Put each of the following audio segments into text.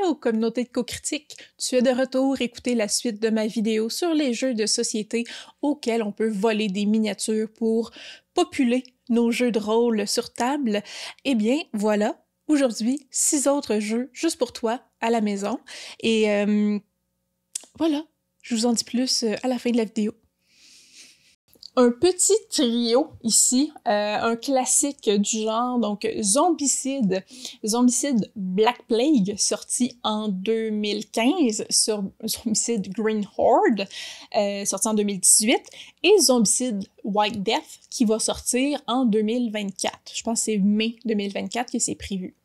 Allô, communauté de co-critique! Tu es de retour écouter la suite de ma vidéo sur les jeux de société auxquels on peut voler des miniatures pour populer nos jeux de rôle sur table. Eh bien, voilà, aujourd'hui, 6 autres jeux juste pour toi à la maison. Et voilà, je vous en dis plus à la fin de la vidéo. Un petit trio ici, un classique du genre, donc Zombicide Black Plague, sorti en 2015 sur Zombicide Green Horde, sorti en 2018, et Zombicide White Death, qui va sortir en 2024. Je pense que c'est mai 2024 que c'est prévu.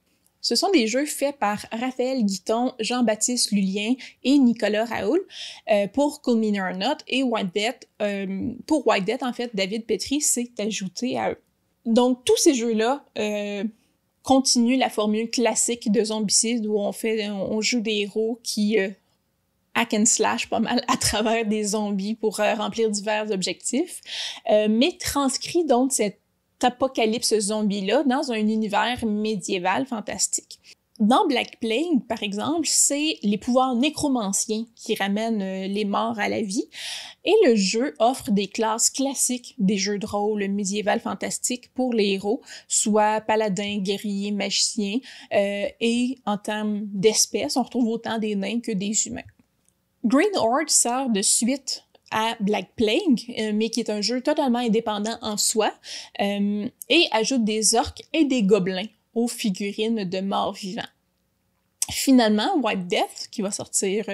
Ce sont des jeux faits par Raphaël Guiton, Jean-Baptiste Lulien et Nicolas Raoul pour Cool Mini or Not, et White Death. Pour White Death, en fait, David Petrie s'est ajouté à eux. Donc, tous ces jeux-là continuent la formule classique de Zombicide où on joue des héros qui hack and slash pas mal à travers des zombies pour remplir divers objectifs, mais transcrit donc cette apocalypse zombie-là dans un univers médiéval fantastique. Dans Black Plague, par exemple, c'est les pouvoirs nécromanciens qui ramènent les morts à la vie, et le jeu offre des classes classiques des jeux de rôle médiéval fantastique pour les héros, soit paladins, guerriers, magiciens, et en termes d'espèces, on retrouve autant des nains que des humains. Green Horde sert de suite à Black Plague, mais qui est un jeu totalement indépendant en soi, et ajoute des orques et des gobelins aux figurines de morts vivants. Finalement, White Death, qui va sortir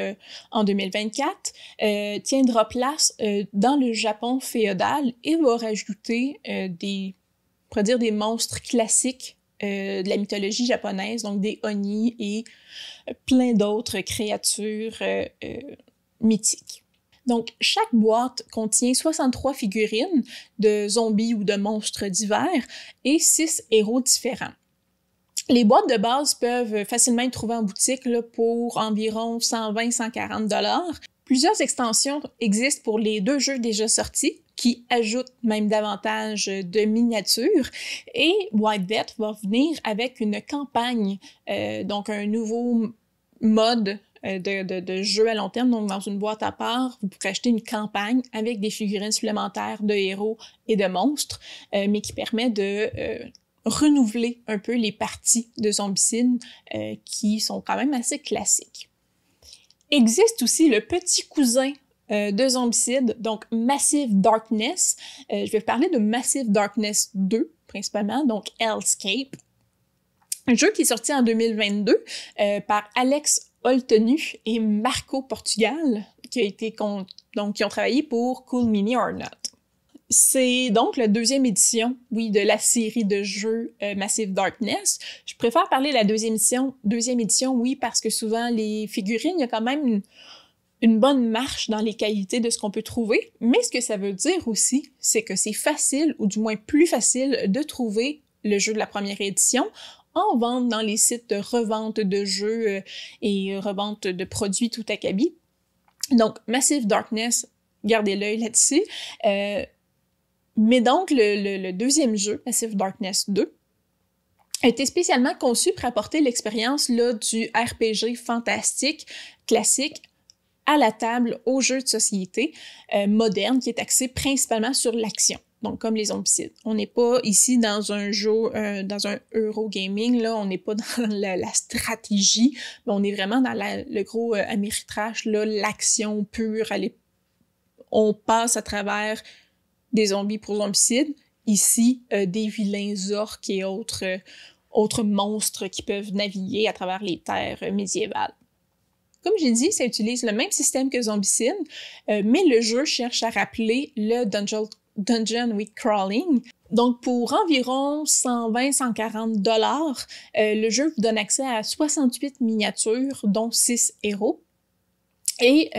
en 2024, tiendra place dans le Japon féodal et va rajouter des monstres classiques de la mythologie japonaise, donc des oni et plein d'autres créatures mythiques. Donc, chaque boîte contient 63 figurines de zombies ou de monstres divers et 6 héros différents. Les boîtes de base peuvent facilement être trouvées en boutique là, pour environ 120-140 $. Plusieurs extensions existent pour les 2 jeux déjà sortis, qui ajoutent même davantage de miniatures, et White Death va venir avec une campagne, donc un nouveau mode de jeu à long terme, donc dans une boîte à part, vous pourrez acheter une campagne avec des figurines supplémentaires de héros et de monstres, mais qui permet de renouveler un peu les parties de Zombicide qui sont quand même assez classiques. Existe aussi le petit cousin de Zombicide, donc Massive Darkness. Je vais vous parler de Massive Darkness 2, principalement, donc Hellscape. Un jeu qui est sorti en 2022 par Alex Oltenu et Marco Portugal, qui ont travaillé pour Cool Mini or Not. C'est donc la 2e édition, oui, de la série de jeux Massive Darkness. Je préfère parler de la deuxième édition, oui, parce que souvent les figurines, il y a quand même une bonne marche dans les qualités de ce qu'on peut trouver, mais ce que ça veut dire aussi, c'est que c'est facile, ou du moins plus facile, de trouver le jeu de la première édition en vente dans les sites de revente de jeux et revente de produits tout acabit. Donc, Massive Darkness, gardez l'œil là-dessus. Mais donc, le deuxième jeu, Massive Darkness 2, a été spécialement conçu pour apporter l'expérience là, du RPG fantastique classique à la table au jeu de société moderne qui est axé principalement sur l'action. Donc, comme les Zombicides. On n'est pas ici dans un jeu, dans un Eurogaming, là, on n'est pas dans la stratégie, mais on est vraiment dans le gros Ameritrash, là, l'action pure. On passe à travers des zombies pour Zombicides. Ici, des vilains orques et autres monstres qui peuvent naviguer à travers les terres médiévales. Comme j'ai dit, ça utilise le même système que Zombicide, mais le jeu cherche à rappeler le Dungeon with Crawling. Donc, pour environ 120-140 $, le jeu vous donne accès à 68 miniatures, dont 6 héros. Et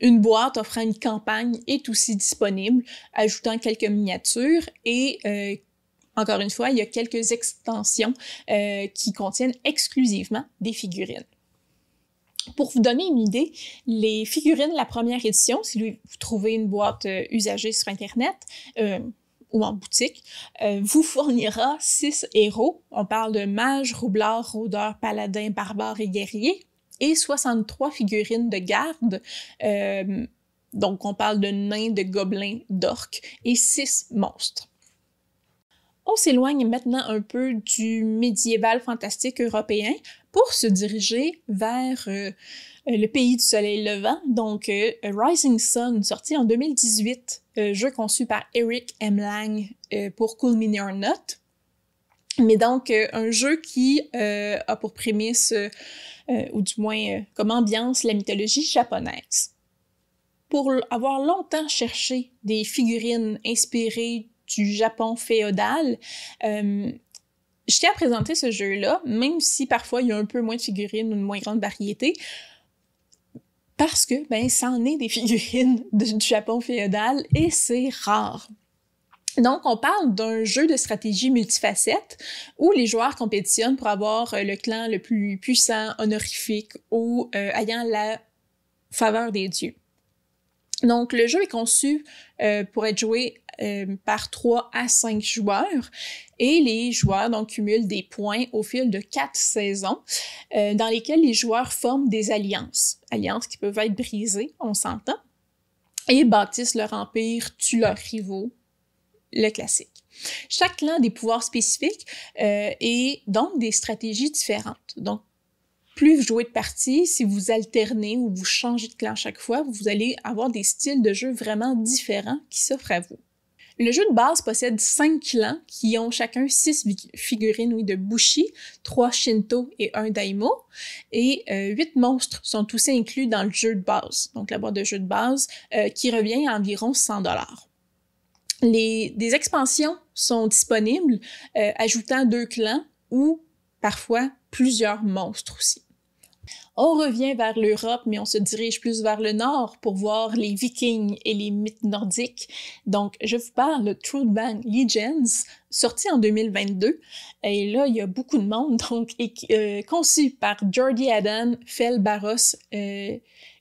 une boîte offrant une campagne est aussi disponible, ajoutant quelques miniatures et encore une fois, il y a quelques extensions qui contiennent exclusivement des figurines. Pour vous donner une idée, les figurines de la première édition, si vous trouvez une boîte usagée sur Internet, ou en boutique, vous fournira 6 héros. On parle de mages, roublards, rôdeurs, paladins, barbares et guerriers, et 63 figurines de garde. Donc, on parle de nains, de gobelins, d'orques, et 6 monstres. On s'éloigne maintenant un peu du médiéval fantastique européen pour se diriger vers le pays du soleil levant, donc Rising Sun, sorti en 2018, jeu conçu par Eric M. Lang pour Cool Mini or Not. Mais donc, un jeu qui a pour prémisse, ou du moins comme ambiance, la mythologie japonaise. Pour avoir longtemps cherché des figurines inspirées du Japon féodal, je tiens à présenter ce jeu-là, même si parfois il y a un peu moins de figurines ou une moins grande variété, parce que, ça en est des figurines du Japon féodal et c'est rare. Donc, on parle d'un jeu de stratégie multifacette où les joueurs compétitionnent pour avoir le clan le plus puissant, honorifique ou ayant la faveur des dieux. Donc, le jeu est conçu pour être joué par 3 à 5 joueurs et les joueurs donc cumulent des points au fil de 4 saisons dans lesquelles les joueurs forment des alliances qui peuvent être brisées, on s'entend, et bâtissent leur empire, tuent leurs rivaux, le classique. Chaque clan a des pouvoirs spécifiques et donc des stratégies différentes. Donc, plus vous jouez de parties, si vous alternez ou vous changez de clan chaque fois, vous allez avoir des styles de jeu vraiment différents qui s'offrent à vous. Le jeu de base possède 5 clans qui ont chacun 6 figurines de Bushi, 3 Shinto et 1 Daimo, et 8 monstres sont aussi inclus dans le jeu de base, donc la boîte de jeu de base, qui revient à environ 100$. Des expansions sont disponibles, ajoutant 2 clans ou parfois plusieurs monstres aussi. On revient vers l'Europe, mais on se dirige plus vers le nord pour voir les Vikings et les mythes nordiques. Donc, je vous parle de Trollbang Legends, sorti en 2022. Et là, il y a beaucoup de monde, donc conçu par Jordi Adam, Fel Barros,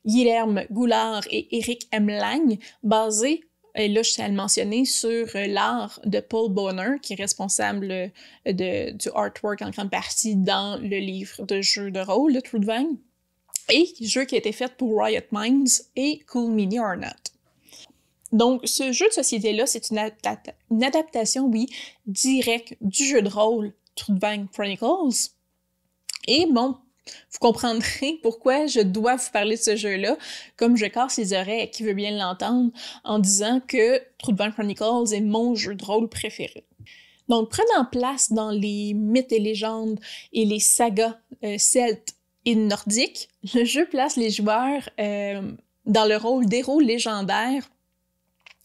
Guilherme Goulard et Eric M. Lang, basé, et là, je tiens à le mentionner, sur l'art de Paul Bonner, qui est responsable du artwork en grande partie dans le livre de jeu de rôle de Trollbang, et jeu qui a été fait pour Riot Minds et Cool Mini or Not. Donc, ce jeu de société-là, c'est une adaptation, oui, directe du jeu de rôle Trollbang Chronicles. Et bon, vous comprendrez pourquoi je dois vous parler de ce jeu-là, comme je casse les oreilles à qui veut bien l'entendre, en disant que Trollbang Chronicles est mon jeu de rôle préféré. Donc, prenant place dans les mythes et légendes et les sagas celtes et nordiques, le jeu place les joueurs dans le rôle d'héros légendaires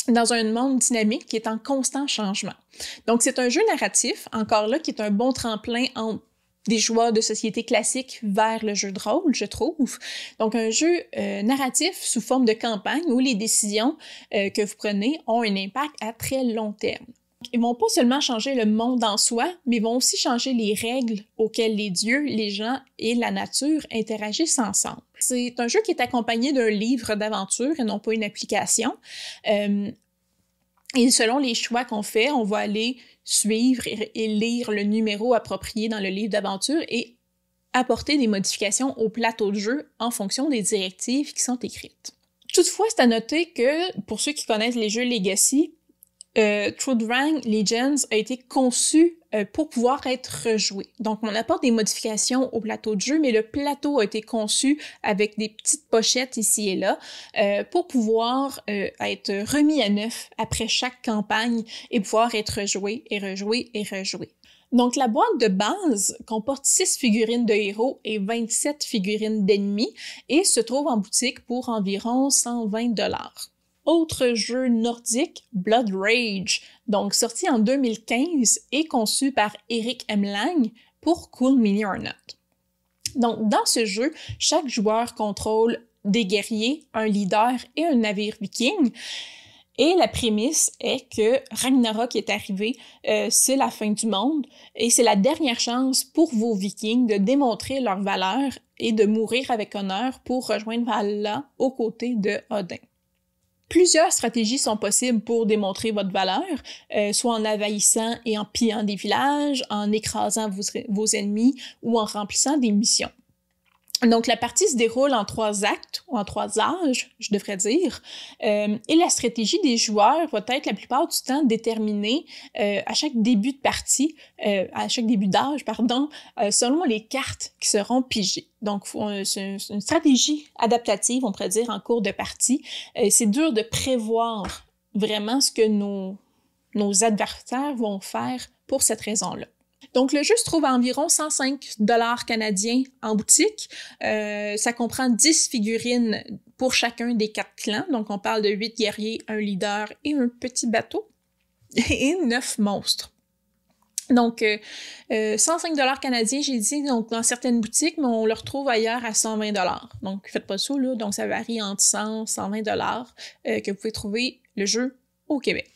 dans un monde dynamique qui est en constant changement. Donc, c'est un jeu narratif, encore là, qui est un bon tremplin entre des joueurs de société classiques vers le jeu de rôle, je trouve. Donc, un jeu narratif sous forme de campagne où les décisions que vous prenez ont un impact à très long terme. Ils vont pas seulement changer le monde en soi, mais ils vont aussi changer les règles auxquelles les dieux, les gens et la nature interagissent ensemble. C'est un jeu qui est accompagné d'un livre d'aventure et non pas une application. Et selon les choix qu'on fait, on va aller suivre et lire le numéro approprié dans le livre d'aventure et apporter des modifications au plateau de jeu en fonction des directives qui sont écrites. Toutefois, c'est à noter que, pour ceux qui connaissent les jeux Legacy, Trollbang Legends a été conçu pour pouvoir être rejoué. Donc, on apporte des modifications au plateau de jeu, mais le plateau a été conçu avec des petites pochettes ici et là pour pouvoir être remis à neuf après chaque campagne et pouvoir être rejoué et rejoué et rejoué. Donc, la boîte de base comporte 6 figurines de héros et 27 figurines d'ennemis et se trouve en boutique pour environ 120$. Autre jeu nordique, Blood Rage, donc sorti en 2015 et conçu par Eric M. Lang pour Cool Mini or Not. Donc, dans ce jeu, chaque joueur contrôle des guerriers, un leader et un navire viking. Et la prémisse est que Ragnarok est arrivé, c'est la fin du monde, et c'est la dernière chance pour vos vikings de démontrer leur valeur et de mourir avec honneur pour rejoindre Valhalla aux côtés de Odin. Plusieurs stratégies sont possibles pour démontrer votre valeur, soit en envahissant et en pillant des villages, en écrasant vos ennemis ou en remplissant des missions. Donc, la partie se déroule en 3 actes, ou en 3 âges, je devrais dire, et la stratégie des joueurs va être la plupart du temps déterminée à chaque début de partie, à chaque début d'âge, pardon, selon les cartes qui seront pigées. Donc, c'est une stratégie adaptative, on pourrait dire, en cours de partie. C'est dur de prévoir vraiment ce que nos adversaires vont faire pour cette raison-là. Donc, le jeu se trouve à environ 105 $ canadiens en boutique. Ça comprend 10 figurines pour chacun des 4 clans. Donc, on parle de 8 guerriers, un leader et un petit bateau. Et 9 monstres. Donc, 105 $ canadiens, j'ai dit, donc dans certaines boutiques, mais on le retrouve ailleurs à 120 $. Donc, faites pas ça, là. Donc, ça varie entre 100 et 120 $ que vous pouvez trouver le jeu au Québec.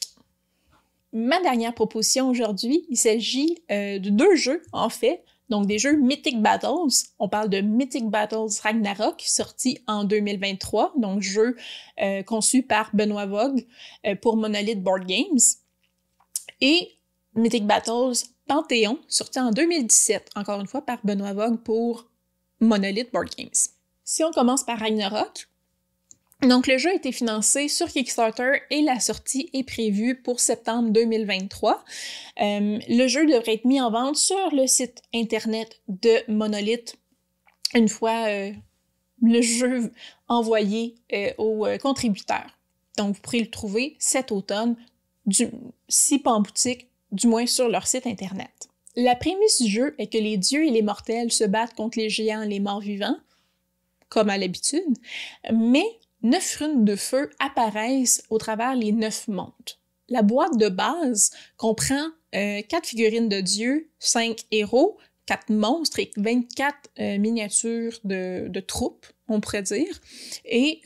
Ma dernière proposition aujourd'hui, il s'agit de 2 jeux, en fait, donc des jeux Mythic Battles. On parle de Mythic Battles Ragnarok, sorti en 2023, donc jeu conçu par Benoît Vogue pour Monolith Board Games. Et Mythic Battles Panthéon, sorti en 2017, encore une fois par Benoît Vogue pour Monolith Board Games. Si on commence par Ragnarok, donc, le jeu a été financé sur Kickstarter et la sortie est prévue pour septembre 2023. Le jeu devrait être mis en vente sur le site internet de Monolith une fois le jeu envoyé aux contributeurs. Donc, vous pourrez le trouver cet automne, si pas en boutique, du moins sur leur site internet. La prémisse du jeu est que les dieux et les mortels se battent contre les géants et les morts-vivants, comme à l'habitude, mais 9 runes de feu apparaissent au travers les 9 mondes. La boîte de base comprend 4 figurines de dieux, 5 héros, 4 monstres et 24 miniatures de troupes, on pourrait dire. Et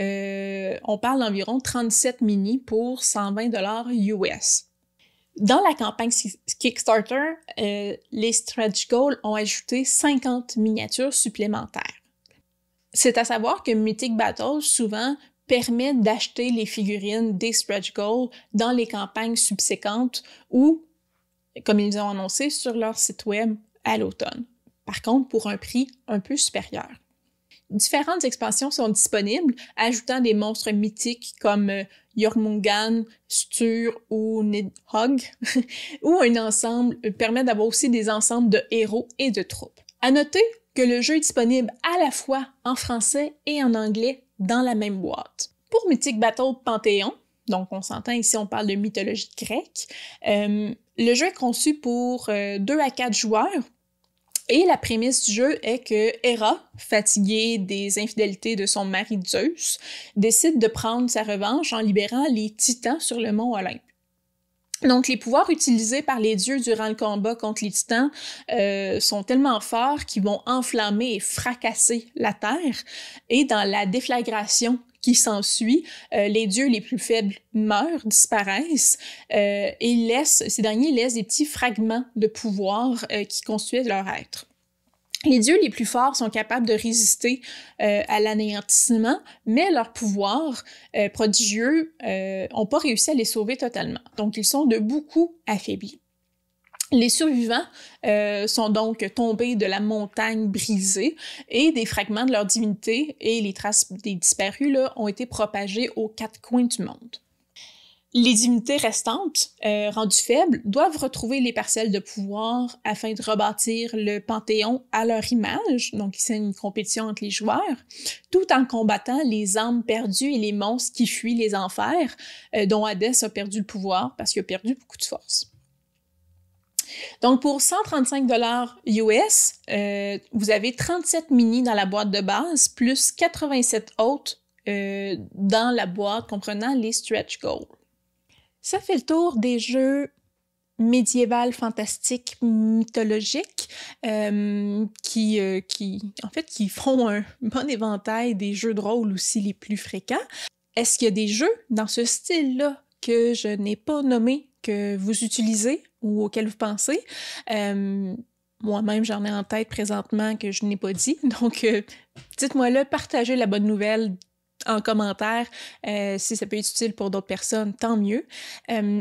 on parle d'environ 37 mini pour 120 $ US. Dans la campagne Kickstarter, les stretch goals ont ajouté 50 miniatures supplémentaires. C'est à savoir que Mythic Battles, souvent, permet d'acheter les figurines des stretch goals dans les campagnes subséquentes ou, comme ils ont annoncé, sur leur site web à l'automne. Par contre, pour un prix un peu supérieur. Différentes expansions sont disponibles, ajoutant des monstres mythiques comme Jormungand, Stur ou Nidhogg, ou un ensemble permet d'avoir aussi des ensembles de héros et de troupes. À noter que le jeu est disponible à la fois en français et en anglais dans la même boîte. Pour Mythic Battle Panthéon, donc on s'entend ici, on parle de mythologie grecque, le jeu est conçu pour 2 à 4 joueurs et la prémisse du jeu est que Héra, fatiguée des infidélités de son mari Zeus, décide de prendre sa revanche en libérant les titans sur le mont Olympe. Donc, les pouvoirs utilisés par les dieux durant le combat contre les titans sont tellement forts qu'ils vont enflammer et fracasser la terre. Et dans la déflagration qui s'ensuit, les dieux les plus faibles meurent, disparaissent, et ces derniers laissent des petits fragments de pouvoir qui constituent leur être. Les dieux les plus forts sont capables de résister à l'anéantissement, mais leurs pouvoirs prodigieux n'ont pas réussi à les sauver totalement. Donc, ils sont de beaucoup affaiblis. Les survivants sont donc tombés de la montagne brisée et des fragments de leur divinité et les traces des disparus là, ont été propagées aux 4 coins du monde. Les divinités restantes, rendues faibles, doivent retrouver les parcelles de pouvoir afin de rebâtir le Panthéon à leur image, donc c'est une compétition entre les joueurs, tout en combattant les âmes perdues et les monstres qui fuient les enfers, dont Hadès a perdu le pouvoir parce qu'il a perdu beaucoup de force. Donc, pour 135 $ US, vous avez 37 mini dans la boîte de base, plus 87 autres dans la boîte comprenant les stretch goals. Ça fait le tour des jeux médiéval, fantastique, mythologique, qui font un bon éventail des jeux de rôle aussi les plus fréquents. Est-ce qu'il y a des jeux dans ce style-là que je n'ai pas nommés, que vous utilisez ou auxquels vous pensez? Moi-même, j'en ai en tête présentement que je n'ai pas dit. Donc, dites-moi là, partagez la bonne nouvelle en commentaire. Si ça peut être utile pour d'autres personnes, tant mieux.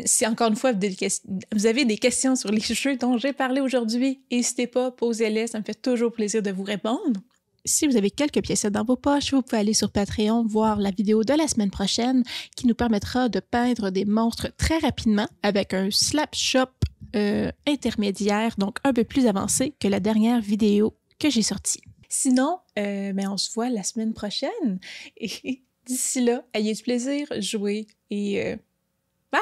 Si encore une fois, vous avez des questions sur les jeux dont j'ai parlé aujourd'hui, n'hésitez pas, posez-les, ça me fait toujours plaisir de vous répondre. Si vous avez quelques piécettes dans vos poches, vous pouvez aller sur Patreon voir la vidéo de la semaine prochaine qui nous permettra de peindre des monstres très rapidement avec un slap shop intermédiaire, donc un peu plus avancé que la dernière vidéo que j'ai sortie. Sinon, on se voit la semaine prochaine et d'ici là, ayez du plaisir, jouez et bye!